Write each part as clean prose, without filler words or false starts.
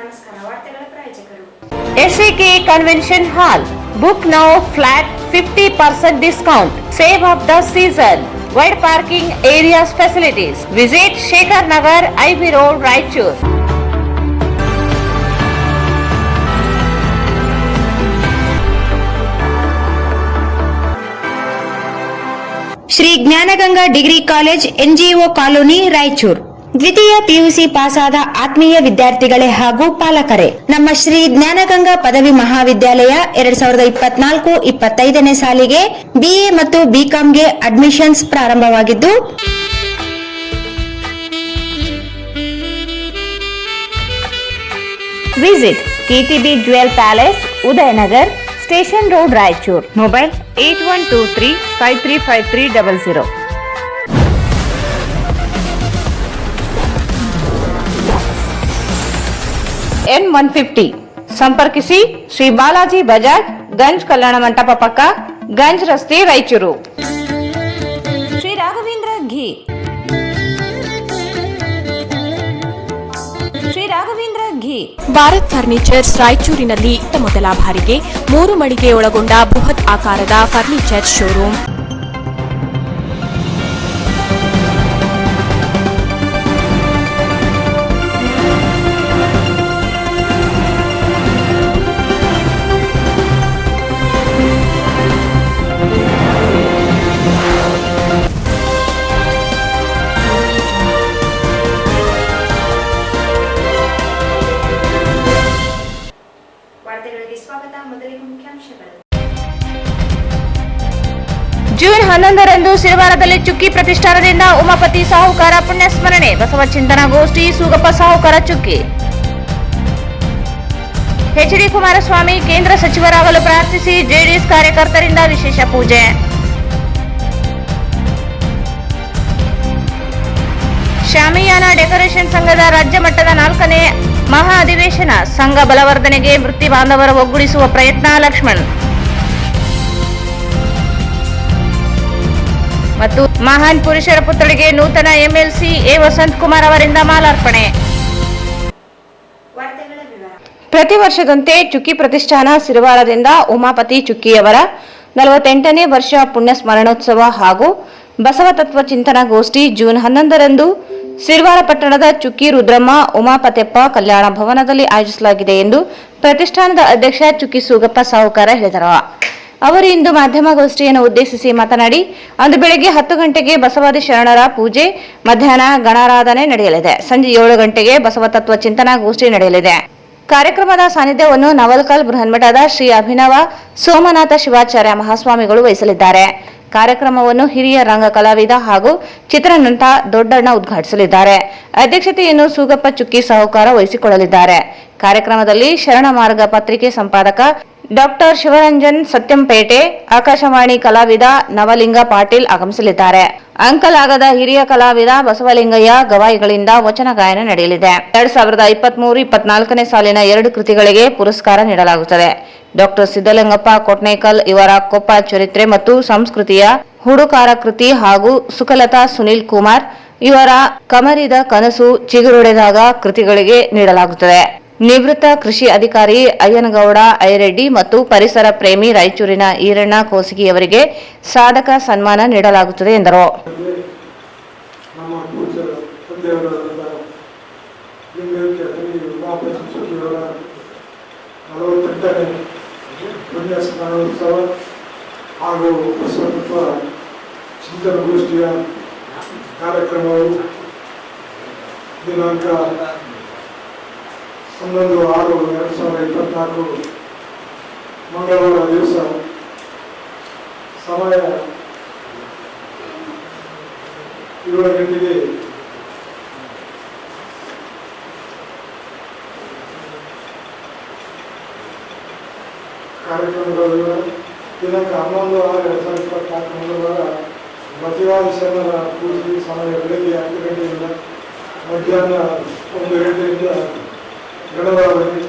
ನಮಸ್ಕಾರ. ವಾರ್ತೆಗಳ ಪ್ರಾಯೋಜಕರು SAK Convention Hall. Book now, flat 50% discount. Save of the season. Wide parking areas facilities. Visit Shekhar Nagar, IB Road, Raichur. Shri Jnanaganga degree college NGO colony Raichur. ದ್ವಿತೀಯ PUC ಪಾಸಾದ ಆತ್ಮೀಯ ವಿದ್ಯಾರ್ಥಿಗಳೇ ಹಾಗೂ ಪಾಲಕರೇ, ನಮ್ಮ ಶ್ರೀ ಜ್ಞಾನಗಂಗಾ ಪದವಿ ಮಹಾವಿದ್ಯಾಲಯ 2024-25ನೇ ಸಾಲಿಗೆ BA ಮತ್ತು BComಗೆ ಅಡ್ಮಿಷನ್ಸ್ ಪ್ರಾರಂಭವಾಗಿದ್ದು, Visit KTB Jewel Palace, Udayanagar, Station Road, Raichur. Mobile 8123-535300. N150 ಸಂಪರ್ಕಿಸಿ ಶ್ರೀ ಬಾಲಾಜಿ ಬಜಾಜ್, ಗಂಜ್ ಕಲ್ಯಾಣ ಮಂಟಪ ಪಕ್ಕ, ಗಂಜ್ ರಸ್ತೆ, ರಾಯಚೂರು. ಶ್ರೀ ರಾಘವೇಂದ್ರ ಘೀ. ಭಾರತ್ ಫರ್ನಿಚರ್ಸ್ ರಾಯಚೂರಿನಲ್ಲಿ ಮೊದಲ ಬಾರಿಗೆ 3 ಮಳಿಗೆ ಒಳಗೊಂಡ ಬೃಹತ್ ಆಕಾರದ ಫರ್ನಿಚರ್ ಶೋರೂಮ್. ಜೂನ್ 11ರಂದು ಸಿರವಾರದಲ್ಲಿ ಚುಕ್ಕಿ ಪ್ರತಿಷ್ಠಾನದಿಂದ ಉಮಾಪತಿ ಸಾಹುಕಾರ ಪುಣ್ಯಸ್ಮರಣೆ, ಬಸವ ಚಿಂತನಾ ಗೋಷ್ಠಿ, ಸೂಗಪ್ಪ ಸಾಹುಕಾರ ಚುಕ್ಕಿ. HD ಕುಮಾರಸ್ವಾಮಿ ಕೇಂದ್ರ ಸಚಿವರಾಗಲು ಪ್ರಾರ್ಥಿಸಿ JDS ಕಾರ್ಯಕರ್ತರಿಂದ ವಿಶೇಷ ಪೂಜೆ. ಶಾಮಿಯಾನ ಡೆಕೋರೇಷನ್ ಸಂಘದ ರಾಜ್ಯ ಮಟ್ಟದ 4ನೇ ಮಹಾ ಅಧಿವೇಶನ, ಸಂಘ ಬಲವರ್ಧನೆಗೆ ವೃತ್ತಿ ಬಾಂಧವರ ಒಗ್ಗೂಡಿಸುವ ಪ್ರಯತ್ನ, ಲಕ್ಷ್ಮಣ್. ಮತ್ತು ಮಹಾನ್ ಪುರುಷರ ಪುತ್ಥಳಿಗೆ ನೂತನ MLC A ವಸಂತ್ ಕುಮಾರ್ ಅವರಿಂದ ಮಾಲಾರ್ಪಣೆ. ಪ್ರತಿ ವರ್ಷದಂತೆ ಚುಕ್ಕಿ ಪ್ರತಿಷ್ಠಾನ ಸಿರವಾರದಿಂದ ಉಮಾಪತಿ ಚುಕ್ಕಿಯವರ 48ನೇ ವರ್ಷ ಪುಣ್ಯ ಸ್ಮರಣೋತ್ಸವ ಹಾಗೂ ಬಸವ ತತ್ವ ಚಿಂತನಾ ಗೋಷ್ಠಿ ಜೂನ್ 11ರಂದು ಸಿರವಾರ ಪಟ್ಟಣದ ಚುಕ್ಕಿ ರುದ್ರಮ್ಮ ಉಮಾಪತ್ಯಪ್ಪ ಕಲ್ಯಾಣ ಭವನದಲ್ಲಿ ಆಯೋಜಿಸಲಾಗಿದೆ ಎಂದು ಪ್ರತಿಷ್ಠಾನದ ಅಧ್ಯಕ್ಷ ಚುಕ್ಕಿ ಸೂಗಪ್ಪ ಸಾಹುಕಾರ ಹೇಳಿದರು. ಅವರು ಇಂದು ಮಾಧ್ಯಮಗೋಷ್ಠಿಯನ್ನು ಉದ್ದೇಶಿಸಿ ಮಾತನಾಡಿ, ಅಂದು ಬೆಳಗ್ಗೆ 10 ಗಂಟೆಗೆ ಬಸವಾದಿ ಶರಣರ ಪೂಜೆ, ಮಧ್ಯಾಹ್ನ ಗಣಾರಾಧನೆ ನಡೆಯಲಿದೆ. ಸಂಜೆ 7 ಗಂಟೆಗೆ ಬಸವ ತತ್ವ ಚಿಂತನಾ ಗೋಷ್ಠಿ ನಡೆಯಲಿದೆ. ಕಾರ್ಯಕ್ರಮದ ಸಾನ್ನಿಧ್ಯವನ್ನು ನವಲ್ಕಲ್ ಬೃಹನ್ಮಠದ ಶ್ರೀ ಅಭಿನವ ಸೋಮನಾಥ ಶಿವಾಚಾರ್ಯ ಮಹಾಸ್ವಾಮಿಗಳು ವಹಿಸಲಿದ್ದಾರೆ. ಕಾರ್ಯಕ್ರಮವನ್ನು ಹಿರಿಯ ರಂಗ ಕಲಾವಿದ ಹಾಗೂ ಚಿತ್ರನಟ ದೊಡ್ಡಣ್ಣ ಉದ್ಘಾಟಿಸಲಿದ್ದಾರೆ. ಅಧ್ಯಕ್ಷತೆಯನ್ನು ಸೂಗಪ್ಪ ಚುಕ್ಕಿ ಸಾಹುಕಾರ ವಹಿಸಿಕೊಳ್ಳಲಿದ್ದಾರೆ. ಕಾರ್ಯಕ್ರಮದಲ್ಲಿ ಶರಣ ಮಾರ್ಗ ಪತ್ರಿಕೆ ಸಂಪಾದಕ ಡಾಕ್ಟರ್ ಶಿವರಂಜನ್ ಸತ್ಯಂಪೇಟೆ, ಆಕಾಶವಾಣಿ ಕಲಾವಿದ ನವಲಿಂಗ ಪಾಟೀಲ್ ಆಗಮಿಸಲಿದ್ದಾರೆ. ಅಂಕಲಾಗದ ಹಿರಿಯ ಕಲಾವಿದ ಬಸವಲಿಂಗಯ್ಯ ಗವಾಯಿಗಳಿಂದ ವಚನ ಗಾಯನ ನಡೆಯಲಿದೆ. 2023-24ನೇ ಸಾಲಿನ 2 ಕೃತಿಗಳಿಗೆ ಪುರಸ್ಕಾರ ನೀಡಲಾಗುತ್ತದೆ. ಡಾಕ್ಟರ್ ಸಿದ್ದಲಿಂಗಪ್ಪ ಕೊಟ್ನೇಕಲ್ ಇವರ ಕೊಪ್ಪ ಚರಿತ್ರೆ ಮತ್ತು ಸಂಸ್ಕೃತಿಯ ಹುಡುಕಾರ ಕೃತಿ ಹಾಗೂ ಸುಕಲತಾ ಸುನಿಲ್ ಕುಮಾರ್ ಇವರ ಕಮರಿದ ಕನಸು ಚಿಗುರೊಡೆದಾಗ ಕೃತಿಗಳಿಗೆ ನೀಡಲಾಗುತ್ತದೆ. ನಿವೃತ್ತ ಕೃಷಿ ಅಧಿಕಾರಿ ಅಯ್ಯನಗೌಡ ಐರೆಡ್ಡಿ ಮತ್ತು ಪರಿಸರ ಪ್ರೇಮಿ ರಾಯಚೂರಿನ ಈರಣ್ಣ ಕೋಸಿಗಿಯವರಿಗೆ ಸಾಧಕ ಸನ್ಮಾನ ನೀಡಲಾಗುತ್ತದೆ ಎಂದರು. ಕಾರ್ಯಕ್ರಮವು ದಿನಾಂಕ 11/6/2024 ಮಂಗಳವಾರ ದಿವಸ ಸಮಯ 7 ಗಂಟೆಗೆ ಕಾರ್ಯಕ್ರಮಗಳು. ದಿನಾಂಕ 11/6/2024 ಮಂಗಳವಾರ ಬಸವಾದಿ ಶರಣರ ಪೂಜೆ ಸಮಯ ಬೆಳಗ್ಗೆ 10 ಗಂಟೆಯಿಂದ ಮಧ್ಯಾಹ್ನ 1 ಗಂಟೆಯಿಂದ ಗಣರಾಧನೆ,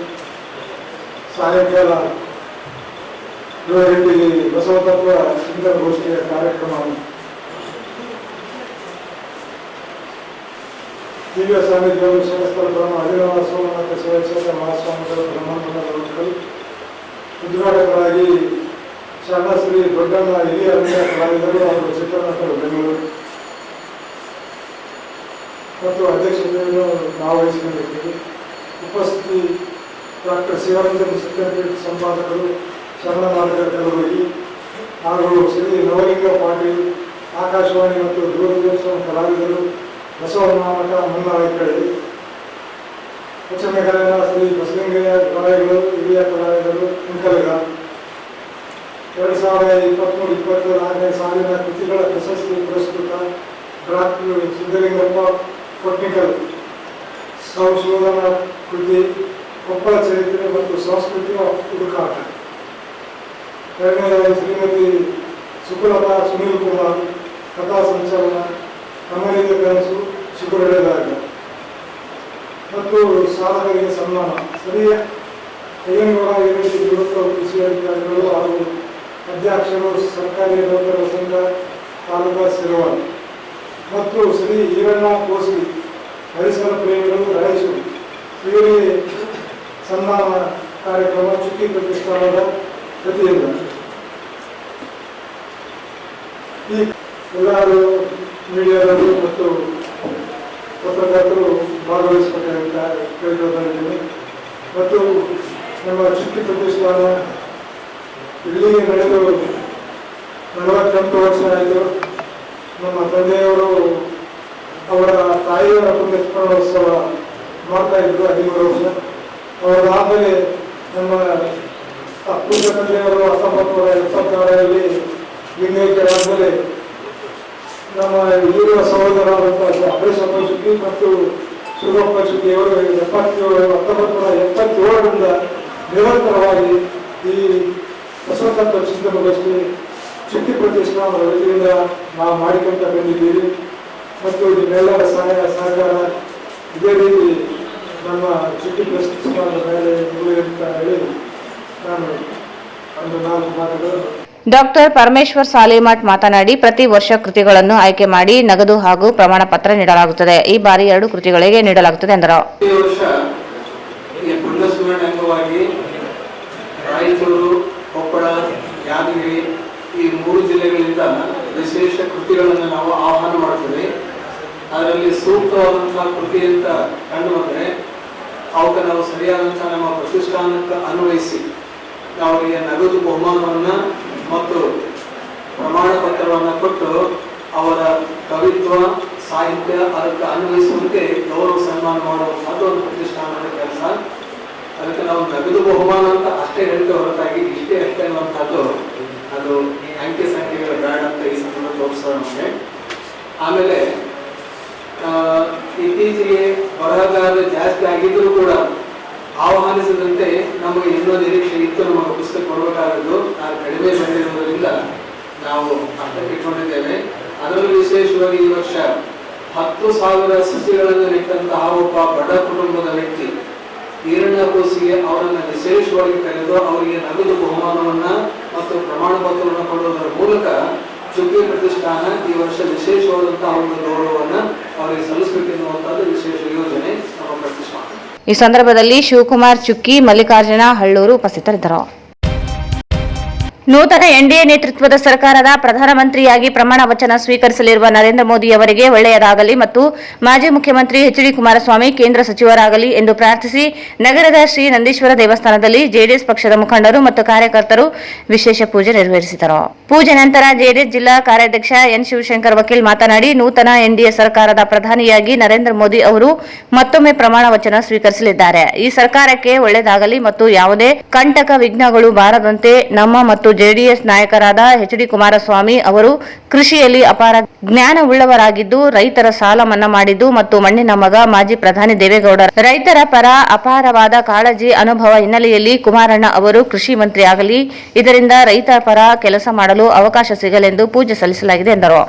ಸಾಯಂಕಾಲ 7 ಗಂಟೆಗೆ ಬಸವ ತತ್ವ ಚಿಂತನಾ ಗೋಷ್ಠಿಯ ಕಾರ್ಯಕ್ರಮ. ದಿವ್ಯ ಸಾನ್ನಿಧ್ಯವು ಶಾಸ್ತ್ರ ಬ್ರಹ್ಮ ಅಭಿನವ ಸೋಮನಾಥ ಶಿವಕ್ಷೇತ್ರ ಮಹಾಸ್ವಾಮಿಗಳು ಬ್ರಹ್ಮಾಂಡಗಳು ಉದ್ಘಾಟಕರಾಗಿ ಶರಣಶ್ರೀ ದೊಡ್ಡಣ್ಣ ಹಿರಿಯ ರಂಗ ಕಲಾವಿದರು ಹಾಗೂ ಚಿತ್ರನಟರು ಬೆಂಗಳೂರು ಮತ್ತು ಅಧ್ಯಕ್ಷತೆಯನ್ನು ನಾವು ವಹಿಸಿಕೊಂಡಿದ್ದೇವೆ. ಉಪಸ್ಥಿತಿ ಡಾಕ್ಟರ್ ಶಿವರಂಜನ್ ಸತ್ಯಪೀಠ ಸಂಪಾದಕರು, ಶರಣ ನಾಟಕ ಕಲಬುರಗಿ ಹಾಗೂ ಶ್ರೀ ನವಲಿಂಗ ಪಾಟೀಲ್, ಆಕಾಶವಾಣಿ ಮತ್ತು ದೂರದರ್ಶನ ಕಲಾವಿದರು, ಬಸವನಾಮಕ ಮುನ್ನಾಯ್ಕಳಿ, ಪಶ್ಚಿಮಗಾಯನ ಶ್ರೀ ಬಸಲಿಂಗಯ್ಯ ಕಲಾವಿದರು, ಹಿರಿಯ ಕಲಾವಿದರು ಕುಂಕಲಗ 2023-24ನೇ ಸಾಲಿನ ಕೃತಿಗಳ ಪ್ರಶಸ್ತಿ ಪುರಸ್ಕೃತ ಡಾಕ್ಟರ್ ಸಿದ್ದಲಿಂಗಪ್ಪ ಕೊಟ್ನಿಕಲ್ ಸಂಶೋಧನಾ ಕೃತಿ ಕೊಪ್ಪಳ ಚರಿತ್ರೆ ಮತ್ತು ಸಂಸ್ಕೃತಿಯ ಹುಡುಕಾಟ. ಎರಡನೇದಾಗಿ ಶ್ರೀಮತಿ ಸುಕುಲತಾ ಸುನೀಲ್ ಕುಮಾರ್ ಕಥಾ ಸಂಚಲನ ಕಮಲಿದ ಕನಸು ಶಿಖರಡೆದಾಗ ಮತ್ತು ಸಾಧಕರಿಗೆ ಸನ್ಮಾನ ಶ್ರೀ ಅಯ್ಯಂಗೌಡ ಹಿರೇಟಿ ಗುರುತ್ವ ಕೃಷಿ ಅಧಿಕಾರಿಗಳು ಹಾಗೂ ಅಧ್ಯಕ್ಷರು ಸರ್ಕಾರಿ ನೌಕರರ ಸಂಘ ತಾಲೂಕಾ ಸಿರವಾರ್ ಮತ್ತು ಶ್ರೀ ಈರಣ್ಣ ಕೋಸಿ ಪರಿಸರ ಪ್ರೇಮಿಗಳು ರಾಯಚೂರು ಇವರಿಗೆ ಸನ್ಮಾನ ಕಾರ್ಯಕ್ರಮ ಚುಕ್ಕಿ ಪ್ರತಿಷ್ಠಾನದ ವತಿಯಿಂದ ಈ ಎಲ್ಲರೂ ಮೀಡಿಯಾದವರು ಮತ್ತು ಪತ್ರಕರ್ತರು ಭಾಗವಹಿಸಬೇಕಾದಂತ ಕೇಳಿಕೊಂಡಿದ್ದೀನಿ. ಮತ್ತು ನಮ್ಮ ಚುಕ್ಕಿ ಪ್ರತಿಷ್ಠಾನ ಇಲ್ಲಿಗೆ ನಡೆದು 48 ವರ್ಷ ಆಯಿತು. ನಮ್ಮ ತಂದೆಯವರು ಅವರ ತಾಯಿಯವರ ಪುಣ್ಯಸ್ಮರಣೋತ್ಸವ ಮಾಡ್ತಾ ಇದ್ರು 13 ವರ್ಷ. ಅವರಾದಮೇಲೆ ನಮ್ಮ ಪೂಜ ತಂದೆಯವರು 1976ರಲ್ಲಿ ಲಿಂಗೈಕ್ಯರಾದಮೇಲೆ ನಮ್ಮ ಈಗಿನ ಸಹೋದರರಾದಂತಹ ಅಭಯಸಪ್ಪ ಚುಕ್ಕಿ ಮತ್ತು ಶಿವಪ್ಪ ಚುಕ್ಕಿಯವರು 1977ರಿಂದ ನಿರಂತರವಾಗಿ ಈ ಬಸವತತ್ವ ಚಿಂತನಗೋಷ್ಠಿ ಚುಕ್ಕಿ ಪ್ರತಿಷ್ಠಾನದ ವತಿಯಿಂದ ನಾವು ಮಾಡಿಕೊಂತ ಬಂದಿದ್ದೀವಿ. ಮತ್ತು ನಿಮ್ಮೆಲ್ಲರ ಸಹಾಯ ಸಹಕಾರ ಇದೇ ರೀತಿ ನಮ್ಮ ಚುಕ್ಕಿ ಪ್ರತಿಷ್ಠಾನದ ಮೇಲೆ ಇರಲಿ ಅಂತ ಹೇಳಿ ನಾನು ಒಂದು 4 ಮಾತುಗಳು. ಡಾಕ್ಟರ್ ಪರಮೇಶ್ವರ್ ಸಾಲಿಮಠ್ ಮಾತನಾಡಿ, ಪ್ರತಿ ವರ್ಷ ಕೃತಿಗಳನ್ನು ಆಯ್ಕೆ ಮಾಡಿ ನಗದು ಹಾಗೂ ಪ್ರಮಾಣ ಪತ್ರ ನೀಡಲಾಗುತ್ತದೆ. ಈ ಬಾರಿ 2 ಕೃತಿಗಳಿಗೆ ನೀಡಲಾಗುತ್ತದೆ ಎಂದರು. ಈ ವರ್ಷ ಈ ಪುಣ್ಯಸ್ಮರಣೆ ಅಂಗವಾಗಿ ರಾಯಚೂರು, ಕೊಪ್ಪಳ, ಯಾದಗಿರಿ ಈ 3 ಜಿಲ್ಲೆಗಳಿಂದ ವಿಶೇಷ ಕೃತಿಗಳನ್ನು ನಾವು ಆಹ್ವಾನ ಮಾಡುತ್ತೇವೆ. ಅದರಲ್ಲಿ ಸೂಕ್ತವಾದಂತಹ ಕೃತಿ ಅಂತ ಕಂಡು ಬಂದರೆ ಅವಕ್ಕೆ ನಾವು ಸರಿಯಾದಂತಹ ನಮ್ಮ ಪ್ರತಿಷ್ಠಾನಕ್ಕೆ ಅನ್ವಯಿಸಿ ಅವರಿಗೆ ನಗದು ಬಹುಮಾನವನ್ನು ಮತ್ತು ಪ್ರಮಾಣ ಪತ್ರವನ್ನು ಕೊಟ್ಟು ಅವರ ಕವಿತ್ವ ಸಾಹಿತ್ಯ ಅದಕ್ಕೆ ಅನ್ವಯಿಸುವಂತೆ ಗೌರವ ಸನ್ಮಾನ ಮಾಡುವಂಥದ್ದು ಒಂದು ಪ್ರತಿಷ್ಠಾನದ ಕೆಲಸ. ಅದಕ್ಕೆ ನಾವು ನಗದು ಬಹುಮಾನ ಅಂತ ಅಷ್ಟೇ ಹೇಳ್ತೇವೆ ಹೊರತಾಗಿ ಇಷ್ಟೇ ಅಷ್ಟೇ ಅನ್ನುವಂಥದ್ದು ಅದು ಅಂಕೆ ಸಂಖ್ಯೆಗಳ ಬೇಡ ಅಂತ ಈ ಸಂದರ್ಭ ತೋರಿಸೋಣ ನಮಗೆ. ಆಮೇಲೆ ಇತ್ತೀಚೆಗೆ ಬರಹಗಾರರು ಜಾಸ್ತಿ ಆಗಿದ್ದರೂ ಕೂಡ ಆಹ್ವಾನಿಸಿದಂತೆ ನಮಗೆ ಇನ್ನೂ ನಿರೀಕ್ಷೆ ಇತ್ತು. ನಮಗೆ ಪುಸ್ತಕ ಕೊಡಬೇಕಾದದ್ದು ನಾವು ಕಡಿಮೆ ಬಂದಿರುವುದರಿಂದ ನಾವು ಅರ್ಥಕ್ಕೆ ಇಟ್ಕೊಂಡಿದ್ದೇವೆ. ಅದರಲ್ಲೂ ವಿಶೇಷವಾಗಿ ಈ ವರ್ಷ 10,000 ಸಸಿಗಳನ್ನು ನೆಟ್ಟಂತಹ ಒಬ್ಬ ಬಡ ಕುಟುಂಬದ ವ್ಯಕ್ತಿ ಈರಣ್ಣ ಕೋಸಿಗೆ ಅವರನ್ನು ವಿಶೇಷವಾಗಿ ಕರೆದು ಅವರಿಗೆ ನಗದು ಬಹುಮಾನವನ್ನ ಮತ್ತು ಪ್ರಮಾಣ ಪತ್ರವನ್ನು ಕೊಡುವುದರ ಮೂಲಕ ಚುಕ್ಕಿ ಪ್ರತಿಷ್ಠಾನ ಈ ವರ್ಷ ವಿಶೇಷವಾದಂತಹ ಒಂದು ಗೌರವವನ್ನು ಅವರಿಗೆ ಸಲ್ಲಿಸಬೇಕೆನ್ನುವಂತದ್ದು ವಿಶೇಷ ಯೋಜನೆ ನಮ್ಮ ಪ್ರತಿಷ್ಠಾನ. ಈ ಸಂದರ್ಭದಲ್ಲಿ ಶಿವಕುಮಾರ್ ಚುಕ್ಕಿ, ಮಲ್ಲಿಕಾರ್ಜುನ ಹಳ್ಳೂರು ಉಪಸ್ಥಿತರಿದ್ದರು. ನೂತನ ಎನ್ಡಿಎ ನೇತೃತ್ವದ ಸರ್ಕಾರದ ಪ್ರಧಾನಮಂತ್ರಿಯಾಗಿ ಪ್ರಮಾಣ ವಚನ ಸ್ವೀಕರಿಸಲಿರುವ ನರೇಂದ್ರ ಮೋದಿ ಅವರಿಗೆ ಒಳ್ಳೆಯದಾಗಲಿ ಮತ್ತು ಮಾಜಿ ಮುಖ್ಯಮಂತ್ರಿ ಎಚ್.ಡಿ. ಕುಮಾರಸ್ವಾಮಿ ಕೇಂದ್ರ ಸಚಿವರಾಗಲಿ ಎಂದು ಪ್ರಾರ್ಥಿಸಿ ನಗರದ ಶ್ರೀ ನಂದೀಶ್ವರ ದೇವಸ್ಥಾನದಲ್ಲಿ ಜೆಡಿಎಸ್ ಪಕ್ಷದ ಮುಖಂಡರು ಮತ್ತು ಕಾರ್ಯಕರ್ತರು ವಿಶೇಷ ಪೂಜೆ ನೆರವೇರಿಸಿದರು. ಪೂಜೆ ನಂತರ ಜೆಡಿಎಸ್ ಜಿಲ್ಲಾ ಕಾರ್ಯಾಧ್ಯಕ್ಷ ಎನ್. ಶಿವಶಂಕರ್ ವಕೀಲ್ ಮಾತನಾಡಿ, ನೂತನ ಎನ್ಡಿಎ ಸರ್ಕಾರದ ಪ್ರಧಾನಿಯಾಗಿ ನರೇಂದ್ರ ಮೋದಿ ಅವರು ಮತ್ತೊಮ್ಮೆ ಪ್ರಮಾಣ ವಚನ ಸ್ವೀಕರಿಸಲಿದ್ದಾರೆ. ಈ ಸರ್ಕಾರಕ್ಕೆ ಒಳ್ಳೆಯದಾಗಲಿ ಮತ್ತು ಯಾವುದೇ ಕಂಟಕ ವಿಘ್ನಗಳು ಬಾರದಂತೆ ನಮ್ಮ ಮತ್ತು ಜೆಡಿಎಸ್ ನಾಯಕರಾದ ಎಚ್.ಡಿ. ಕುಮಾರಸ್ವಾಮಿ ಅವರು ಕೃಷಿಯಲ್ಲಿ ಅಪಾರ ಜ್ಞಾನವುಳ್ಳವರಾಗಿದ್ದು ರೈತರ ಸಾಲ ಮನ್ನಾ ಮಾಡಿದ್ದು ಮತ್ತು ಮಣ್ಣಿನ ಮಗ ಮಾಜಿ ಪ್ರಧಾನಿ ದೇವೇಗೌಡ ರೈತರ ಪರ ಅಪಾರವಾದ ಕಾಳಜಿ ಅನುಭವ ಹಿನ್ನೆಲೆಯಲ್ಲಿ ಕುಮಾರಣ್ಣ ಅವರು ಕೃಷಿ ಮಂತ್ರಿ ಆಗಲಿ, ಇದರಿಂದ ರೈತರ ಪರ ಕೆಲಸ ಮಾಡಲು ಅವಕಾಶ ಸಿಗಲೆಂದು ಪೂಜೆ ಸಲ್ಲಿಸಲಾಗಿದೆ ಎಂದರು.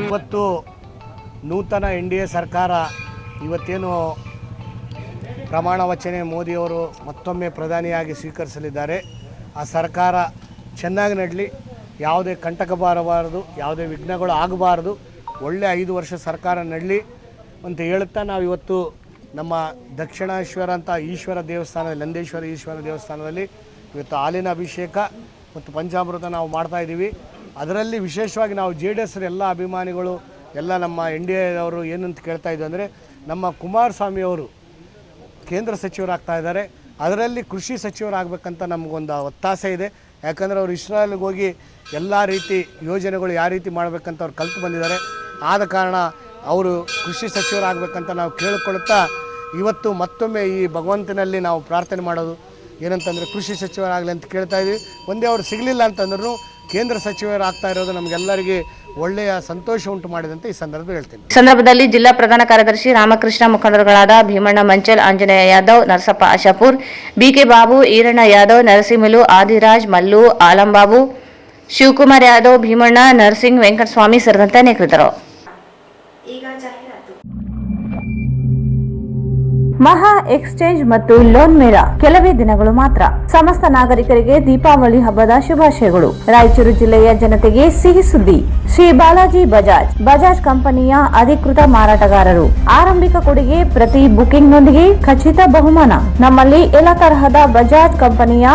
ಇವತ್ತು ನೂತನ NDA ಸರ್ಕಾರ ಇವತ್ತೇನು ಪ್ರಮಾಣ ವಚನ ಮೋದಿಯವರು ಮತ್ತೊಮ್ಮೆ ಪ್ರಧಾನಿಯಾಗಿ ಸ್ವೀಕರಿಸಲಿದ್ದಾರೆ. ಆ ಸರ್ಕಾರ ಚೆನ್ನಾಗಿ ನಡಲಿ, ಯಾವುದೇ ಕಂಟಕ ಬಾರಬಾರದು, ಯಾವುದೇ ವಿಘ್ನಗಳು ಆಗಬಾರ್ದು, ಒಳ್ಳೆ 5 ವರ್ಷ ಸರ್ಕಾರ ನಡಲಿ ಅಂತ ಹೇಳುತ್ತಾ ನಾವು ಇವತ್ತು ನಮ್ಮ ದಕ್ಷಿಣೇಶ್ವರ ಅಂತ ಈಶ್ವರ ದೇವಸ್ಥಾನದಲ್ಲಿ, ನಂದೇಶ್ವರ ಈಶ್ವರ ದೇವಸ್ಥಾನದಲ್ಲಿ ಇವತ್ತು ಹಾಲಿನ ಅಭಿಷೇಕ ಮತ್ತು ಪಂಚಾಮೃತ ನಾವು ಮಾಡ್ತಾಯಿದ್ದೀವಿ. ಅದರಲ್ಲಿ ವಿಶೇಷವಾಗಿ ನಾವು JDS ಎಲ್ಲ ಅಭಿಮಾನಿಗಳು ಎಲ್ಲ ನಮ್ಮ NDA ಅವರು ಏನಂತ ಕೇಳ್ತಾ ಇದ್ದು ಅಂದರೆ, ನಮ್ಮ ಕುಮಾರಸ್ವಾಮಿಯವರು ಕೇಂದ್ರ ಸಚಿವರಾಗ್ತಾ ಇದ್ದಾರೆ, ಅದರಲ್ಲಿ ಕೃಷಿ ಸಚಿವರಾಗಬೇಕಂತ ನಮಗೊಂದು ಒತ್ತಾಸೆ ಇದೆ. ಯಾಕಂದರೆ ಅವರು ಇಸ್ರಾಯಲ್ಗೆ ಹೋಗಿ ಎಲ್ಲ ರೀತಿ ಯೋಜನೆಗಳು ಯಾವ ರೀತಿ ಮಾಡಬೇಕಂತ ಅವ್ರು ಕಲಿತು ಬಂದಿದ್ದಾರೆ. ಆದ ಕಾರಣ ಅವರು ಕೃಷಿ ಸಚಿವರಾಗಬೇಕಂತ ನಾವು ಕೇಳಿಕೊಳ್ಳುತ್ತಾ ಇವತ್ತು ಮತ್ತೊಮ್ಮೆ ಈ ಭಗವಂತನಲ್ಲಿ ನಾವು ಪ್ರಾರ್ಥನೆ ಮಾಡೋದು ಏನಂತಂದರೆ ಕೃಷಿ ಸಚಿವರಾಗಲಿ ಅಂತ ಕೇಳ್ತಾ ಇದ್ದೀವಿ. ಒಂದೇ ಅವರು ಸಿಗಲಿಲ್ಲ ಅಂತಂದ್ರೂ ಕೇಂದ್ರ ಸಚಿವರಾಗ್ತಾ ಇರೋದು ನಮಗೆಲ್ಲರಿಗೆ ಒಳ್ಳೆಯ ಸಂತೋಷ ಉಂಟು ಮಾಡಿದಂತೆ ಈ ಸಂದರ್ಭದಲ್ಲಿ ಹೇಳ್ತೀನಿ. ಸಂದರ್ಭದಲ್ಲಿ ಜಿಲ್ಲಾ ಪ್ರಧಾನ ಕಾರ್ಯದರ್ಶಿ ರಾಮಕೃಷ್ಣ, ಮುಖಂಡರುಗಳಾದ ಭೀಮಣ್ಣ ಮಂಚಲ್, ಆಂಜನೇಯ ಯಾದವ್, ನರಸಪ್ಪ ಆಶಾಪುರ್, BK ಬಾಬು, ಈರಣ್ಣ ಯಾದವ್, ನರಸಿಂಹಲು, ಆದಿರಾಜ್, ಮಲ್ಲು, ಆಲಂಬಾಬು, ಶಿವಕುಮಾರ್ ಯಾದವ್, ಭೀಮಣ್ಣ, ನರಸಿಂಗ್, ವೆಂಕಟಸ್ವಾಮಿ ಸೇರಿದಂತೆ ಅನೇಕರಿದ್ದರು. ಈಗ ಜಾಹೀರಾತು. ಮಹಾ ಎಕ್ಸ್ಚೇಂಜ್ ಮತ್ತು ಲೋನ್ ಮೇಳ ಕೆಲವೇ ದಿನಗಳು ಮಾತ್ರ. ಸಮಸ್ತ ನಾಗರಿಕರಿಗೆ ದೀಪಾವಳಿ ಹಬ್ಬದ ಶುಭಾಶಯಗಳು. ರಾಯಚೂರು ಜಿಲ್ಲೆಯ ಜನತೆಗೆ ಸಿಹಿ ಸುದ್ದಿ. ಶ್ರೀ ಬಾಲಾಜಿ ಬಜಾಜ್ ಕಂಪನಿಯ ಅಧಿಕೃತ ಮಾರಾಟಗಾರರು. ಆರಂಭಿಕ ಕೊಡುಗೆ ಪ್ರತಿ ಬುಕಿಂಗ್ನೊಂದಿಗೆ ಖಚಿತ ಬಹುಮಾನ. ನಮ್ಮಲ್ಲಿ ಎಲ್ಲ ತರಹದ ಬಜಾಜ್ ಕಂಪನಿಯ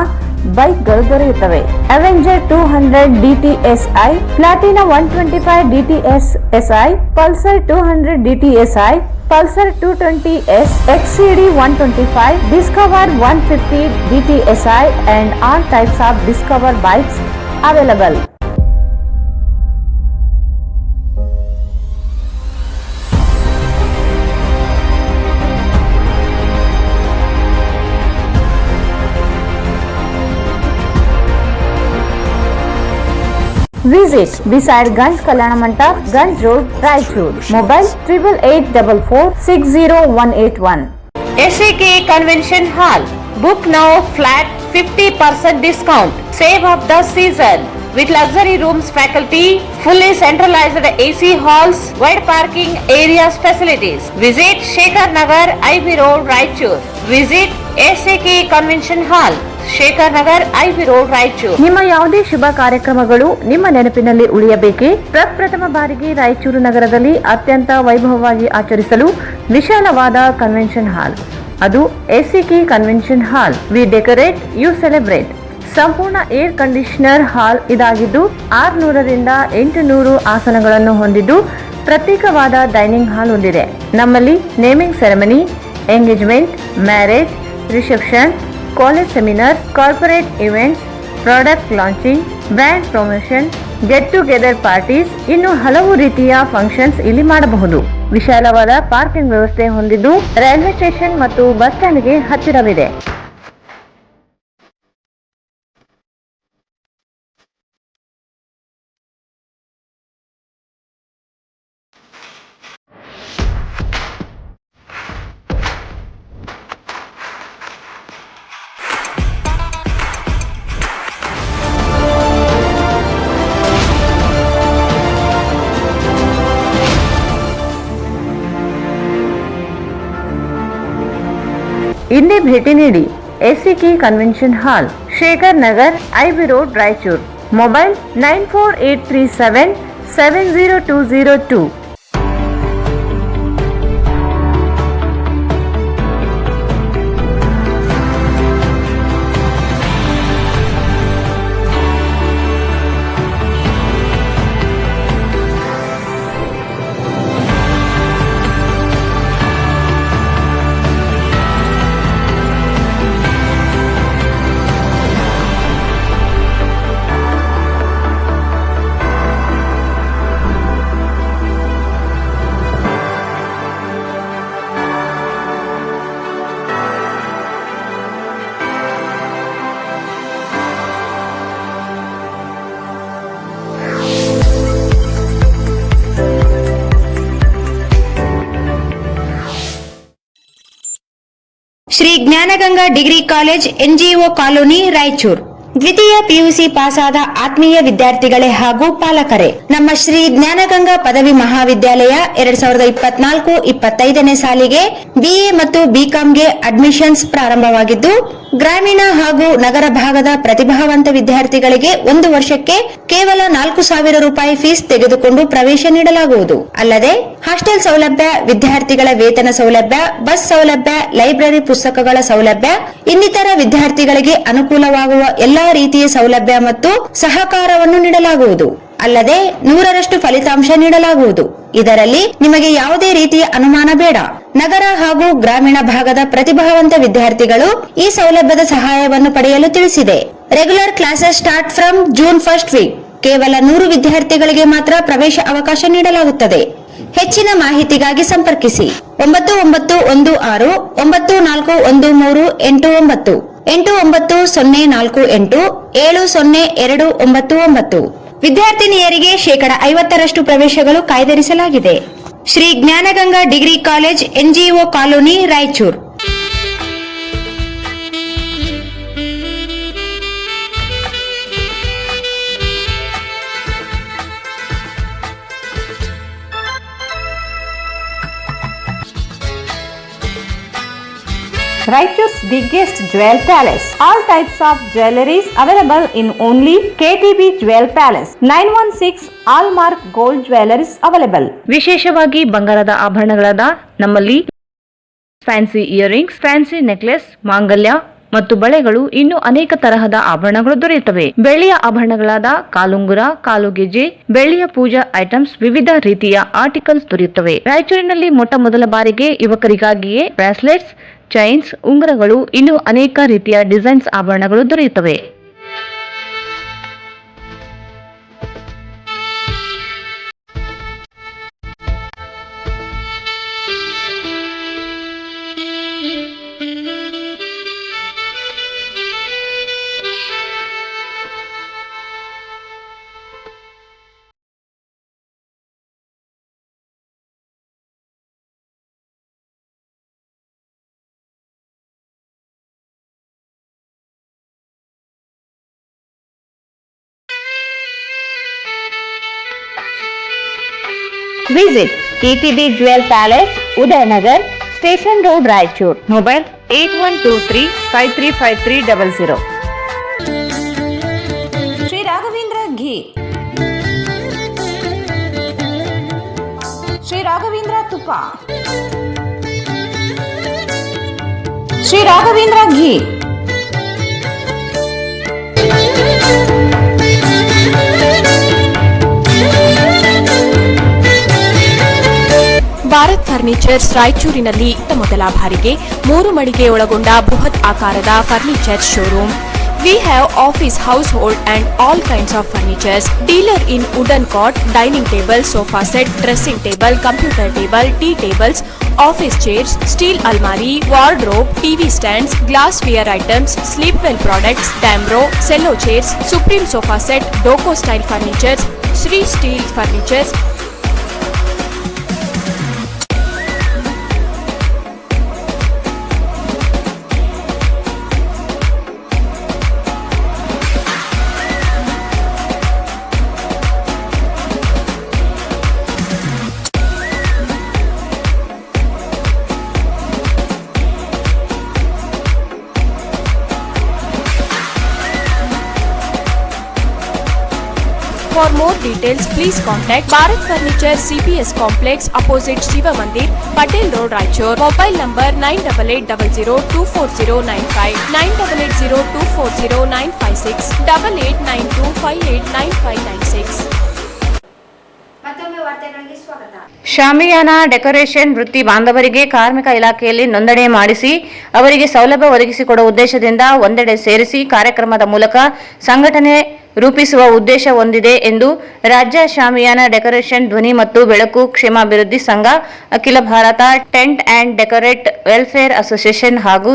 ಬೈಕ್ಗಳು ದೊರೆಯುತ್ತವೆ. Avenger 200 DTSI, Platina 125 DTSI, Pulsar 200 DTSI, Pulsar 220S, XCD 125, Discover 150 DTSI and all types of Discover bikes available. Visit beside Ganj Kalyana Mandap, Ganj Road, Raichur. Mobile 8844608181. SAK Convention Hall. Book now, flat 50% discount. Save of the season. With luxury rooms, faculty, fully centralized AC halls, wide parking areas facilities. Visit Shekhar Nagar, IB Road, Raichur. Visit SAK Convention Hall, Shekhar Nagar, IB road, Raichur. ನಿಮ್ಮ ಯಾವುದೇ ಶುಭ ಕಾರ್ಯಕ್ರಮಗಳು ನಿಮ್ಮ ನೆನಪಿನಲ್ಲಿ ಉಳಿಯಬೇಕೇ? ಪ್ರಪ್ರಥಮ ಬಾರಿಗೆ ರಾಯಚೂರು ನಗರದಲ್ಲಿ ಅತ್ಯಂತ ವೈಭವವಾಗಿ ಆಚರಿಸಲು ವಿಶಾಲವಾದ ಕನ್ವೆನ್ಷನ್ ಹಾಲ್, ಅದು SAK convention hall. We decorate, you celebrate. ಸಂಪೂರ್ಣ ಏರ್ ಕಂಡೀಷನರ್ ಹಾಲ್ ಇದಾಗಿದ್ದು 600 ರಿಂದ 800 ಆಸನಗಳನ್ನು ಹೊಂದಿದ್ದು ಪ್ರತ್ಯೇಕವಾದ ಡೈನಿಂಗ್ ಹಾಲ್ ಹೊಂದಿದೆ. ನಮ್ಮಲ್ಲಿ naming ceremony, engagement, marriage, reception, college seminars, corporate events, product launching, brand promotion, get together parties, ಇನ್ನು ಹಲವು ರೀತಿಯ ಫಂಕ್ಷನ್ಸ್ ಇಲ್ಲಿ ಮಾಡಬಹುದು. ವಿಶಾಲವಾದ ಪಾರ್ಕಿಂಗ್ ವ್ಯವಸ್ಥೆ ಹೊಂದಿದ್ದು ರೈಲ್ವೆ ಸ್ಟೇಷನ್ ಮತ್ತು ಬಸ್ ಸ್ಟ್ಯಾಂಡ್ಗೆ ಹತ್ತಿರವಿದೆ. ಇಂದೇ ಭೇಟಿ ನೀಡಿ SAK ಕನ್ವೆನ್ಷನ್ ಹಾಲ್, Shekhar Nagar, IB road, Raichur. Mobile 9483770202. Shri Jnanaganga degree college NGO colony Raichur. ದ್ವಿತೀಯ ಪಿಯುಸಿ ಪಾಸಾದ ಆತ್ಮೀಯ ವಿದ್ಯಾರ್ಥಿಗಳೇ ಹಾಗೂ ಪಾಲಕರೇ, ನಮ್ಮ ಶ್ರೀ ಜ್ಞಾನಗಂಗಾ ಪದವಿ ಮಹಾವಿದ್ಯಾಲಯ 2024-25ನೇ ಸಾಲಿಗೆ ಬಿಎ ಮತ್ತು ಬಿಕಾಂಗೆ ಅಡ್ಮಿಷನ್ಸ್ ಪ್ರಾರಂಭವಾಗಿದ್ದು, ಗ್ರಾಮೀಣ ಹಾಗೂ ನಗರ ಭಾಗದ ಪ್ರತಿಭಾವಂತ ವಿದ್ಯಾರ್ಥಿಗಳಿಗೆ 1 ವರ್ಷಕ್ಕೆ ಕೇವಲ 4,000 ರೂಪಾಯಿ ಫೀಸ್ ತೆಗೆದುಕೊಂಡು ಪ್ರವೇಶ ನೀಡಲಾಗುವುದು. ಅಲ್ಲದೆ ಹಾಸ್ಟೆಲ್ ಸೌಲಭ್ಯ, ವಿದ್ಯಾರ್ಥಿಗಳ ವೇತನ ಸೌಲಭ್ಯ, ಬಸ್ ಸೌಲಭ್ಯ, ಲೈಬ್ರರಿ ಪುಸ್ತಕಗಳ ಸೌಲಭ್ಯ, ಇನ್ನಿತರ ವಿದ್ಯಾರ್ಥಿಗಳಿಗೆ ಅನುಕೂಲವಾಗುವ ಎಲ್ಲಾ ರೀತಿಯ ಸೌಲಭ್ಯ ಮತ್ತು ಸಹಕಾರವನ್ನು ನೀಡಲಾಗುವುದು. ಅಲ್ಲದೆ 100ರಷ್ಟು ಫಲಿತಾಂಶ ನೀಡಲಾಗುವುದು. ಇದರಲ್ಲಿ ನಿಮಗೆ ಯಾವುದೇ ರೀತಿಯ ಅನುಮಾನ ಬೇಡ. ನಗರ ಹಾಗೂ ಗ್ರಾಮೀಣ ಭಾಗದ ಪ್ರತಿಭಾವಂತ ವಿದ್ಯಾರ್ಥಿಗಳು ಈ ಸೌಲಭ್ಯದ ಸಹಾಯವನ್ನು ಪಡೆಯಲು ತಿಳಿಸಿದೆ. Regular classes start from June 1st week. ಕೇವಲ 100 ವಿದ್ಯಾರ್ಥಿಗಳಿಗೆ ಮಾತ್ರ ಪ್ರವೇಶ ಅವಕಾಶ ನೀಡಲಾಗುತ್ತದೆ. ಹೆಚ್ಚಿನ ಮಾಹಿತಿಗಾಗಿ ಸಂಪರ್ಕಿಸಿ 9916 941389 8904 7029. ವಿದ್ಯಾರ್ಥಿನಿಯರಿಗೆ 50% ಪ್ರವೇಶಗಳು ಕಾಯ್ದಿರಿಸಲಾಗಿದೆ. Shri Jnanaganga degree college NGO colony Raichur. Raichur's biggest jewel palace. All types of jewelries available in only KTB Jewel Palace. 916 Allmark Gold Jewelries available. ವಿಶೇಷವಾಗಿ ಬಂಗಾರದ ಆಭರಣಗಳಾದ ನಮ್ಮಲ್ಲಿ ಫ್ಯಾನ್ಸಿ ಇಯರಿಂಗ್ಸ್, ಫ್ಯಾನ್ಸಿ ನೆಕ್ಲೆಸ್, ಮಾಂಗಲ್ಯ ಮತ್ತು ಬಳೆಗಳು, ಇನ್ನು ಅನೇಕ ತರಹದ ಆಭರಣಗಳು ದೊರೆಯುತ್ತವೆ. ಬೆಳ್ಳಿಯ ಆಭರಣಗಳಾದ ಕಾಲುಂಗುರ, ಕಾಲುಗೆಜೆ, ಬೆಳ್ಳಿಯ ಪೂಜಾ ಐಟಮ್ಸ್, ವಿವಿಧ ರೀತಿಯ ಆರ್ಟಿಕಲ್ಸ್ ದೊರೆಯುತ್ತವೆ. ರಾಯಚೂರಿನಲ್ಲಿ ಮೊದಲ ಬಾರಿಗೆ ಯುವಕರಿಗಾಗಿಯೇ ಬ್ರಾಸ್ಲೆಟ್ಸ್, ಚೈನ್ಸ್, ಉಂಗುರಗಳು, ಇನ್ನು ಅನೇಕ ರೀತಿಯ ಡಿಸೈನ್ಸ್ ಆಭರಣಗಳು ದೊರೆಯುತ್ತವೆ. Visit KTB Jewel Palace, Udayanagar, Station Road, Raichur. Mobile 8123535300. Shri Raghavendra ಘೀ, ಶ್ರೀ ರಾಘವೇಂದ್ರ ತುಪ್ಪ, ಶ್ರೀ ರಾಘವೇಂದ್ರ ಘೀ. ಭಾರತ್ ಫರ್ನಿಚರ್ಸ್ ರಾಯಚೂರಿನಲ್ಲಿ ಮೊದಲ ಬಾರಿಗೆ 3 ಮಳಿಗೆ ಒಳಗೊಂಡ ಬೃಹತ್ ಆಕಾರದ furniture showroom. We have office, household and all kinds of furnitures. Dealer in wooden cot, dining table, sofa set, dressing table, computer table, tea tables, office chairs, steel almari, wardrobe, TV stands, glassware items, sleepwell products, Damro, cello chairs, Supreme sofa set, Doco style furnitures, Sri Steel furnitures. For more details, please contact Bharat Furniture CPS Complex opposite Shiva Mandir, Patel Road, Raichur. Mobile number 9880240959, 9880240956, 8892589596. ಮತ್ತೊಮ್ಮೆ ವಾರ್ತೆಗಳಿಗೆ ಸ್ವಾಗತ. ಶಾಮಿಯಾನ decoration ವೃತ್ತಿ ಬಾಂಧವರಿಗೆ ಕಾರ್ಮಿಕ ಇಲಾಖೆಯಲ್ಲಿ ನೋಂದಣಿ ಮಾಡಿಸಿ ಅವರಿಗೆ ಸೌಲಭ್ಯ ಒದಗಿಸಿಕೊಡುವ ಉದ್ದೇಶದಿಂದ ಒಂದೆಡೆ ಸೇರಿಸಿ ಕಾರ್ಯಕ್ರಮದ ಮೂಲಕ ಸಂಘಟನೆ ರೂಪಿಸುವ ಉದ್ದೇಶ ಹೊಂದಿದೆ ಎಂದು ರಾಜ್ಯ ಶಾಮಿಯಾನ ಡೆಕೋರೇಷನ್ ಧ್ವನಿ ಮತ್ತು ಬೆಳಕು ಕ್ಷೇಮಾಭಿವೃದ್ಧಿ ಸಂಘ, ಅಖಿಲ Bharat tent and decorate welfare association ಹಾಗೂ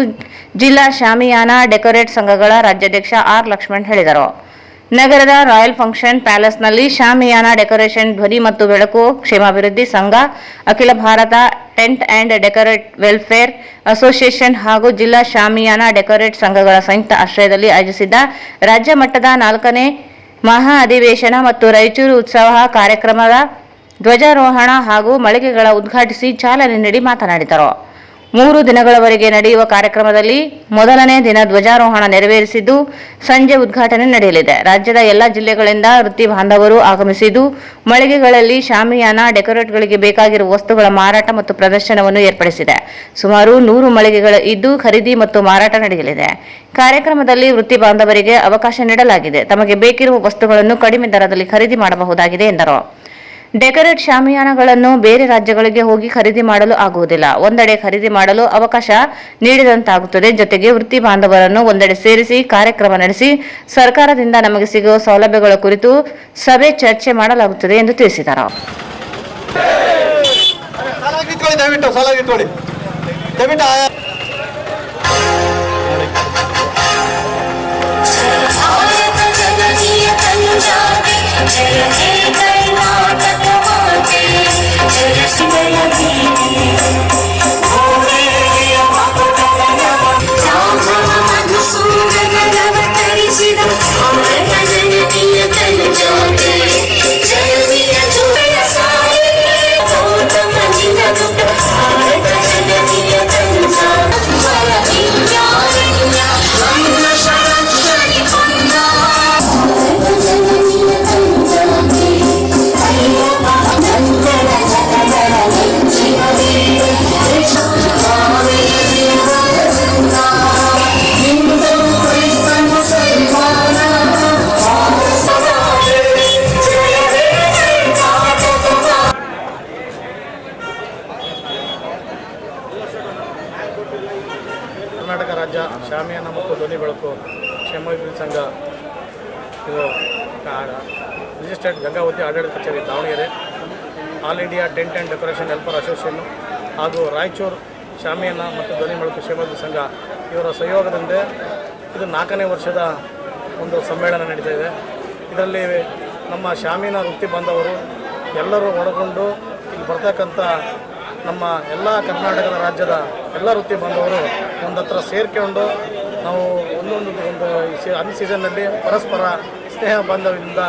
ಜಿಲ್ಲಾ ಶಾಮಿಯಾನ ಡೆಕೋರೇಟ್ ಸಂಘಗಳ ರಾಜ್ಯಾಧ್ಯಕ್ಷ ಆರ್ ಲಕ್ಷ್ಮಣ್ ಹೇಳಿದರು. ನಗರದ ರಾಯಲ್ ಫಂಕ್ಷನ್ ಪ್ಯಾಲೇಸ್ನಲ್ಲಿ ಶಾಮಿಯಾನ ಡೆಕೋರೇಷನ್ ಧ್ವನಿ ಮತ್ತು ಬೆಳಕು ಕ್ಷೇಮಾಭಿವೃದ್ಧಿ ಸಂಘ, ಅಖಿಲ Bharat tent and decorate welfare association ಹಾಗೂ ಜಿಲ್ಲಾ ಶಾಮಿಯಾನ ಡೆಕೋರೇಟ್ ಸಂಘಗಳ ಸಂಯುಕ್ತ ಆಶ್ರಯದಲ್ಲಿ ಆಯೋಜಿಸಿದ್ದ ರಾಜ್ಯ ಮಟ್ಟದ 4ನೇ ಮಹಾ ಅಧಿವೇಶನ ಮತ್ತು ರಾಯಚೂರು ಉತ್ಸವ ಕಾರ್ಯಕ್ರಮದ ಧ್ವಜಾರೋಹಣ ಹಾಗೂ ಮಳಿಗೆಗಳ ಉದ್ಘಾಟಿಸಿ ಚಾಲನೆ ನೀಡಿ ಮಾತನಾಡಿದರು. 3 ದಿನಗಳವರೆಗೆ ನಡೆಯುವ ಕಾರ್ಯಕ್ರಮದಲ್ಲಿ ಮೊದಲನೇ ದಿನ ಧ್ವಜಾರೋಹಣ ನೆರವೇರಿಸಿದ್ದು, ಸಂಜೆ ಉದ್ಘಾಟನೆ ನಡೆಯಲಿದೆ. ರಾಜ್ಯದ ಎಲ್ಲ ಜಿಲ್ಲೆಗಳಿಂದ ವೃತ್ತಿ ಬಾಂಧವರು ಆಗಮಿಸಿದ್ದು, ಮಳಿಗೆಗಳಲ್ಲಿ ಶಾಮಿಯಾನ ಡೆಕೋರೇಟ್ಗಳಿಗೆ ಬೇಕಾಗಿರುವ ವಸ್ತುಗಳ ಮಾರಾಟ ಮತ್ತು ಪ್ರದರ್ಶನವನ್ನು ಏರ್ಪಡಿಸಿದೆ. ಸುಮಾರು 100 ಮಳಿಗೆಗಳು ಇದ್ದು ಖರೀದಿ ಮತ್ತು ಮಾರಾಟ ನಡೆಯಲಿದೆ. ಕಾರ್ಯಕ್ರಮದಲ್ಲಿ ವೃತ್ತಿ ಬಾಂಧವರಿಗೆ ಅವಕಾಶ ನೀಡಲಾಗಿದೆ. ತಮಗೆ ಬೇಕಿರುವ ವಸ್ತುಗಳನ್ನು ಕಡಿಮೆ ದರದಲ್ಲಿ ಖರೀದಿ ಮಾಡಬಹುದಾಗಿದೆ ಎಂದರು. ಡೆಕೋರೇಟ್ ಶಾಮಿಯಾನಗಳನ್ನು ಬೇರೆ ರಾಜ್ಯಗಳಿಗೆ ಹೋಗಿ ಖರೀದಿ ಮಾಡಲು ಆಗುವುದಿಲ್ಲ. ಒಂದೆಡೆ ಖರೀದಿ ಮಾಡಲು ಅವಕಾಶ ನೀಡಿದಂತಾಗುತ್ತದೆ. ಜೊತೆಗೆ ವೃತ್ತಿ ಬಾಂಧವರನ್ನು ಒಂದೆಡೆ ಸೇರಿಸಿ ಕಾರ್ಯಕ್ರಮ ನಡೆಸಿ ಸರ್ಕಾರದಿಂದ ನಮಗೆ ಸಿಗುವ ಸೌಲಭ್ಯಗಳ ಕುರಿತು ಸಭೆ ಚರ್ಚೆ ಮಾಡಲಾಗುತ್ತದೆ ಎಂದು ತಿಳಿಸಿದರು. ಕರ್ನಾಟಕ ರಾಜ್ಯ ಶಾಮಿಯಾನ ಮತ್ತು ಧ್ವನಿ ಬೆಳಕು ಕ್ಷೇಮಾಭಿವೃದ್ಧಿ ಸಂಘ ಇದು ರಿಜಿಸ್ಟರ್ಡ್ ಗಂಗಾವತಿ ಆಡಳಿತ ಕಚೇರಿ Davanagere, all India tent and decoration welfare association ಹಾಗೂ ರಾಯಚೂರು ಶಾಮಿಯಾನ ಮತ್ತು ಧ್ವನಿ ಬೆಳಕು ಕ್ಷೇಮಾಭಿವೃದ್ಧಿ ಸಂಘ ಇವರ ಸಹಯೋಗದಿಂದ ಇದು 4ನೇ ವರ್ಷದ ಒಂದು ಸಮ್ಮೇಳನ ನಡೀತಾ ಇದೆ. ಇದರಲ್ಲಿ ನಮ್ಮ ಶಾಮಿಯಾನ ವೃತ್ತಿ ಬಾಂಧವರು ಎಲ್ಲರೂ ಒಳಗೊಂಡು ಇಲ್ಲಿ ಬರ್ತಕ್ಕಂಥ ನಮ್ಮ ಎಲ್ಲ ಕರ್ನಾಟಕದ ರಾಜ್ಯದ ಎಲ್ಲ ವೃತ್ತಿ ಬಾಂಧವರು ಒಂದು ಹತ್ರ ಸೇರಿಕೊಂಡು ನಾವು ಒಂದು ಅನ್ ಸೀಸನ್ನಲ್ಲಿ ಪರಸ್ಪರ ಸ್ನೇಹ ಬಾಂಧವ್ಯದಿಂದ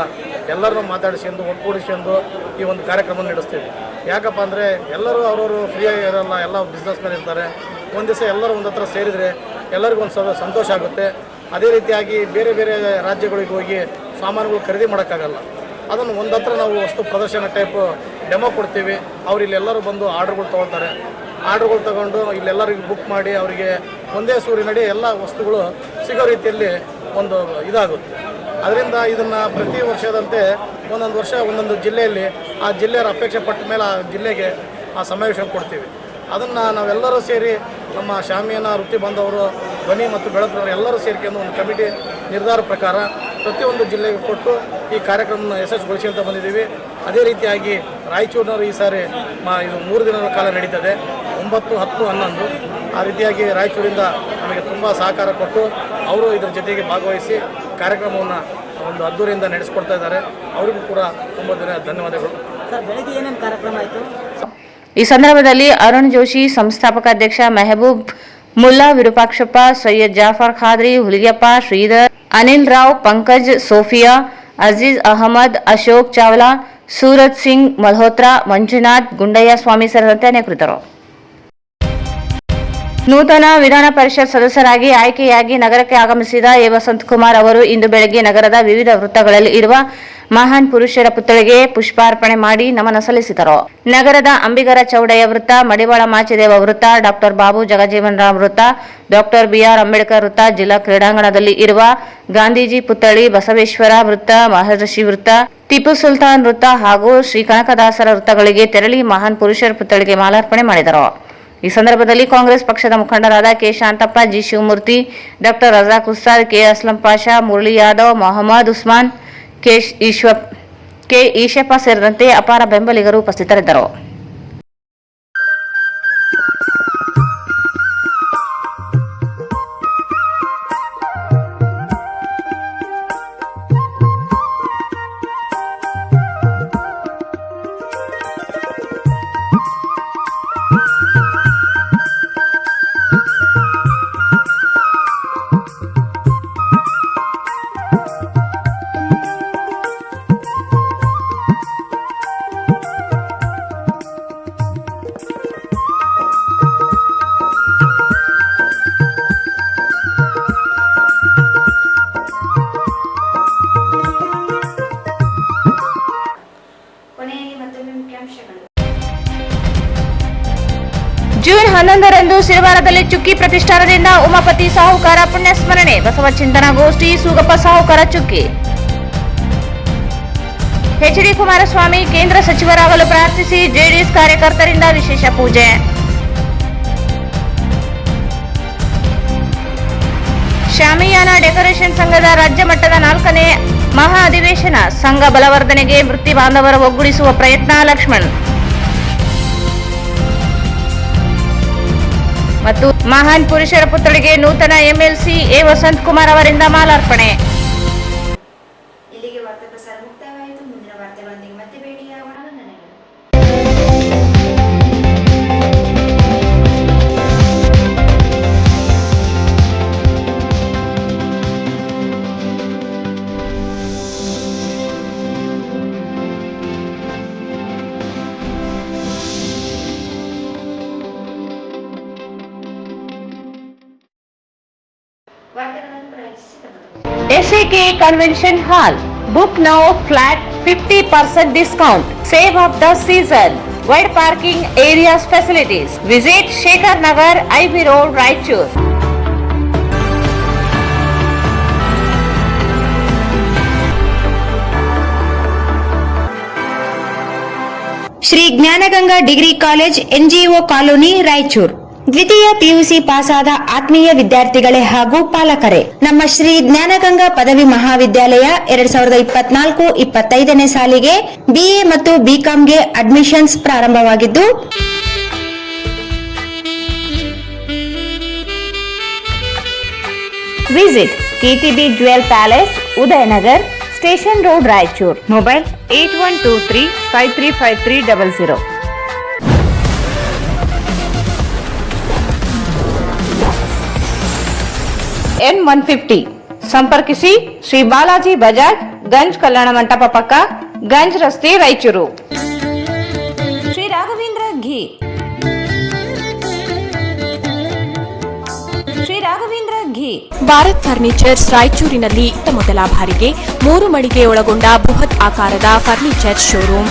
ಎಲ್ಲರನ್ನೂ ಮಾತಾಡಿಸ್ಕೊಂಡು ಒಗ್ಗೂಡಿಸ್ಕೊಂಡು ಈ ಒಂದು ಕಾರ್ಯಕ್ರಮ ನಡೆಸ್ತೀವಿ. ಯಾಕಪ್ಪ ಅಂದರೆ ಎಲ್ಲರೂ ಅವರವರು ಫ್ರೀಯಾಗಿ ಇರೋಲ್ಲ, ಎಲ್ಲ ಬಿಸ್ನೆಸ್ ಮ್ಯಾನ್ ಇರ್ತಾರೆ. ಒಂದು ದಿವಸ ಎಲ್ಲರೂ ಒಂದು ಹತ್ರ ಸೇರಿದರೆ ಎಲ್ಲರಿಗೂ ಒಂದು ಸಂತೋಷ ಆಗುತ್ತೆ. ಅದೇ ರೀತಿಯಾಗಿ ಬೇರೆ ಬೇರೆ ರಾಜ್ಯಗಳಿಗೆ ಹೋಗಿ ಸಾಮಾನುಗಳು ಖರೀದಿ ಮಾಡೋಕ್ಕಾಗಲ್ಲ. ಅದನ್ನು ಒಂದು ಹತ್ರ ನಾವು ವಸ್ತು ಪ್ರದರ್ಶನ ಟೈಪು ಡೆಮೋ ಕೊಡ್ತೀವಿ. ಅವ್ರು ಇಲ್ಲೆಲ್ಲರೂ ಬಂದು ಆರ್ಡ್ರುಗಳು ತೊಗೊಳ್ತಾರೆ. ಆರ್ಡ್ರುಗಳು ತೊಗೊಂಡು ಇಲ್ಲೆಲ್ಲರಿಗೂ ಬುಕ್ ಮಾಡಿ ಅವರಿಗೆ ಒಂದೇ ಸೂರಿನಡಿ ಎಲ್ಲ ವಸ್ತುಗಳು ಸಿಗೋ ರೀತಿಯಲ್ಲಿ ಒಂದು ಇದಾಗುತ್ತೆ. ಅದರಿಂದ ಇದನ್ನು ಪ್ರತಿ ವರ್ಷದಂತೆ ಒಂದೊಂದು ವರ್ಷ ಒಂದೊಂದು ಜಿಲ್ಲೆಯಲ್ಲಿ ಆ ಜಿಲ್ಲೆಯರ ಅಪೇಕ್ಷೆ ಪಟ್ಟ ಮೇಲೆ ಆ ಜಿಲ್ಲೆಗೆ ಆ ಸಮಾವೇಶ ಕೊಡ್ತೀವಿ. ಅದನ್ನು ನಾವೆಲ್ಲರೂ ಸೇರಿ ನಮ್ಮ ಶಾಮಿಯಾನ ವೃತ್ತಿ ಬಾಂಧವರು, ಧ್ವನಿ ಮತ್ತು ಬೆಳಕಿನವರು ಎಲ್ಲರೂ ಸೇರಿಕೊಂಡು ಒಂದು ಕಮಿಟಿ ನಿರ್ಧಾರ ಪ್ರಕಾರ ಪ್ರತಿಯೊಂದು ಜಿಲ್ಲೆಗೆ ಕೊಟ್ಟು ಈ ಕಾರ್ಯಕ್ರಮನ ಯಶಸ್ವಿಗೊಳಿಸಿ ಅಂತ ಬಂದಿದ್ದೀವಿ. ಅದೇ ರೀತಿಯಾಗಿ ರಾಯಚೂರಿನವರು ಈ ಸಾರಿ ಇದು 3 ದಿನಗಳ ಕಾಲ ನಡೀತದೆ, 9, 10, 11. ಆ ರೀತಿಯಾಗಿ ರಾಯಚೂರಿಂದ ನಮಗೆ ತುಂಬ ಸಹಕಾರ ಕೊಟ್ಟು ಅವರು ಇದರ ಜೊತೆಗೆ ಭಾಗವಹಿಸಿ ಕಾರ್ಯಕ್ರಮವನ್ನು ಒಂದು ಅದ್ದೂರಿಯಿಂದ ನಡೆಸ್ಕೊಡ್ತಾ ಇದ್ದಾರೆ. ಅವರಿಗೂ ಕೂಡ ತುಂಬ ಧನ್ಯವಾದಗಳು. ಸರ್, ಬೆಳಗ್ಗೆ ಏನೇನು ಕಾರ್ಯಕ್ರಮ ಆಯಿತು? ಈ ಸಂದರ್ಭದಲ್ಲಿ ಅರುಣ್ ಜೋಶಿ, ಸಂಸ್ಥಾಪಕ ಅಧ್ಯಕ್ಷ ಮೆಹಬೂಬ್ ಮುಲ್ಲಾ, ವಿರೂಪಾಕ್ಷಪ್ಪ, ಸೈಯದ್ ಜಾಫರ್ ಖಾದ್ರಿ, ಹುಲಿಗೆಪ್ಪ, ಶ್ರೀಧರ್, ಅನಿಲ್ ರಾವ್, ಪಂಕಜ್, ಸೋಫಿಯಾ, ಅಜೀಜ್ ಅಹಮದ್, ಅಶೋಕ್ ಚಾವ್ಲಾ, ಸೂರಜ್ ಸಿಂಗ್ ಮಲ್ಹೋತ್ರಾ, ಮಂಜುನಾಥ್, ಗುಂಡಯ್ಯ ಸ್ವಾಮಿ ಸೇರಿದಂತೆ ಅನೇಕರಿದ್ದರು. ನೂತನ ವಿಧಾನ ಪರಿಷತ್ ಸದಸ್ಯರಾಗಿ ಆಯ್ಕೆಯಾಗಿ ನಗರಕ್ಕೆ ಆಗಮಿಸಿದ ಎ ವಸಂತಕುಮಾರ್ ಅವರು ಇಂದು ಬೆಳಗ್ಗೆ ನಗರದ ವಿವಿಧ ವೃತ್ತಗಳಲ್ಲಿ ಇರುವ ಮಹಾನ್ ಪುರುಷರ ಪುತ್ಥಳಿಗೆ ಪುಷ್ಪಾರ್ಪಣೆ ಮಾಡಿ ನಮನ ಸಲ್ಲಿಸಿದರು. ನಗರದ ಅಂಬಿಗರ ಚೌಡಯ್ಯ ವೃತ್ತ, ಮಡಿವಾಳ ಮಾಚಿದೇವ ವೃತ್ತ, ಡಾಕ್ಟರ್ ಬಾಬು ಜಗಜೀವನ್ ರಾಮ್ ವೃತ್ತ, ಡಾಕ್ಟರ್ ಬಿಆರ್ ಅಂಬೇಡ್ಕರ್ ವೃತ್ತ, ಜಿಲ್ಲಾ ಕ್ರೀಡಾಂಗಣದಲ್ಲಿ ಇರುವ ಗಾಂಧೀಜಿ ಪುತ್ಥಳಿ, ಬಸವೇಶ್ವರ ವೃತ್ತ, ಮಹರ್ಷಿ ವೃತ್ತ, ಟಿಪ್ಪು ಸುಲ್ತಾನ್ ವೃತ್ತ ಹಾಗೂ ಶ್ರೀ ಕನಕದಾಸರ ವೃತ್ತಗಳಿಗೆ ತೆರಳಿ ಮಹಾನ್ ಪುರುಷರ ಪುತ್ಥಳಿಗೆ ಮಾಲಾರ್ಪಣೆ ಮಾಡಿದರು. ಈ ಸಂದರ್ಭದಲ್ಲಿ ಕಾಂಗ್ರೆಸ್ ಪಕ್ಷದ ಮುಖಂಡರಾದ K Shanthappa, G Shivamurthy, doctor Razak Ustad, K Aslam Pasha, Murali Yadav, Mohammed Usman, K Eshappa ಸೇರಿದಂತೆ ಅಪಾರ ಬೆಂಬಲಿಗರು ಉಪಸ್ಥಿತರಿದ್ದರು. ಕೊನೆಯಲ್ಲಿ ಮತ್ತೊಮ್ಮೆ ಮುಖ್ಯಾಂಶಗಳು. ಜೂನ್ 11ರಂದು ಸಿರವಾರದಲ್ಲಿ ಚುಕ್ಕಿ ಪ್ರತಿಷ್ಠಾನದಿಂದ ಉಮಾಪತಿ ಸಾಹುಕಾರ ಪುಣ್ಯಸ್ಮರಣೆ, ಬಸವ ಚಿಂತನಾ ಗೋಷ್ಠಿ, ಸೂಗಪ್ಪ ಸಾಹುಕಾರ ಚುಕ್ಕಿ. ಎಚ್.ಡಿ. ಕುಮಾರಸ್ವಾಮಿ ಕೇಂದ್ರ ಸಚಿವರಾಗಲು ಪ್ರಾರ್ಥಿಸಿ ಜೆಡಿಎಸ್ ಕಾರ್ಯಕರ್ತರಿಂದ ವಿಶೇಷ ಪೂಜೆ. ಶಾಮಿಯಾನ ಡೆಕೋರೇಷನ್ ಸಂಘದ ರಾಜ್ಯ ಮಟ್ಟದ 4ನೇ ಮಹಾ ಅಧಿವೇಶನ, ಸಂಘ ಬಲವರ್ಧನೆಗೆ ವೃತ್ತಿ ಬಾಂಧವರ ಒಗ್ಗೂಡಿಸುವ ಪ್ರಯತ್ನ, ಲಕ್ಷ್ಮಣ್. ಮತ್ತು ಮಹಾನ್ ಪುರುಷರ ಪುತ್ಥಳಿಗೆ ನೂತನ ಎಂಎಲ್ಸಿ ಎ ವಸಂತಕುಮಾರ್ ಅವರಿಂದ ಮಾಲಾರ್ಪಣೆ. ಇಲ್ಲಿಗೆ ವಾರ್ತಾ ಪ್ರಸಾರ ಮುಕ್ತಾಯವಾಯಿತು. ಮುಂದಿನ ವಾರ್ತೆಗಳೊಂದಿಗೆ ಮತ್ತೆ ಭೇಟಿಯಾಗೋಣ. ವಂದನೆಗಳು. ವಾರ್ತೆಗಳನ್ನು ಪ್ರಾಯೋಜಿಸಿದವರು SAK Convention Hall. Book now, flat 50% discount. Save of the season. Wide parking areas facilities. Visit Shekhar Nagar, IB Road, Raichur. Shri Jnanaganga degree college, NGO colony, Raichur. ದ್ವಿತೀಯ PUC ಪಾಸಾದ ಆತ್ಮೀಯ ವಿದ್ಯಾರ್ಥಿಗಳೇ ಹಾಗೂ ಪಾಲಕರೇ, ನಮ್ಮ ಶ್ರೀ ಜ್ಞಾನಗಂಗಾ ಪದವಿ ಮಹಾವಿದ್ಯಾಲಯ 2024-25ನೇ ಸಾಲಿಗೆ BA ಮತ್ತು BComಗೆ ಅಡ್ಮಿಷನ್ಸ್ ಪ್ರಾರಂಭವಾಗಿದ್ದು, Visit KTB Jewel Palace, Udayanagar, Station Road, Raichur. Mobile 8123-535300. N150 ಸಂಪರ್ಕಿಸಿ ಶ್ರೀ ಬಾಲಾಜಿ ಬಜಾಜ್, ಗಂಜ್ ಕಲ್ಯಾಣ ಮಂಟಪ ಪಕ್ಕ, ಗಂಜ್ ರಸ್ತೆ, ರಾಯಚೂರು. ಶ್ರೀ ರಾಘವೇಂದ್ರ ಘೀ. ಶ್ರೀ ರಾಘವೇಂದ್ರ ಘೀ. ಭಾರತ್ ಫರ್ನಿಚರ್ಸ್ ರಾಯಚೂರಿನಲ್ಲಿ ಮೊದಲ ಬಾರಿಗೆ 3 ಮಳಿಗೆ ಒಳಗೊಂಡ ಬೃಹತ್ ಆಕಾರದ ಫರ್ನಿಚರ್ ಶೋರೂಮ್.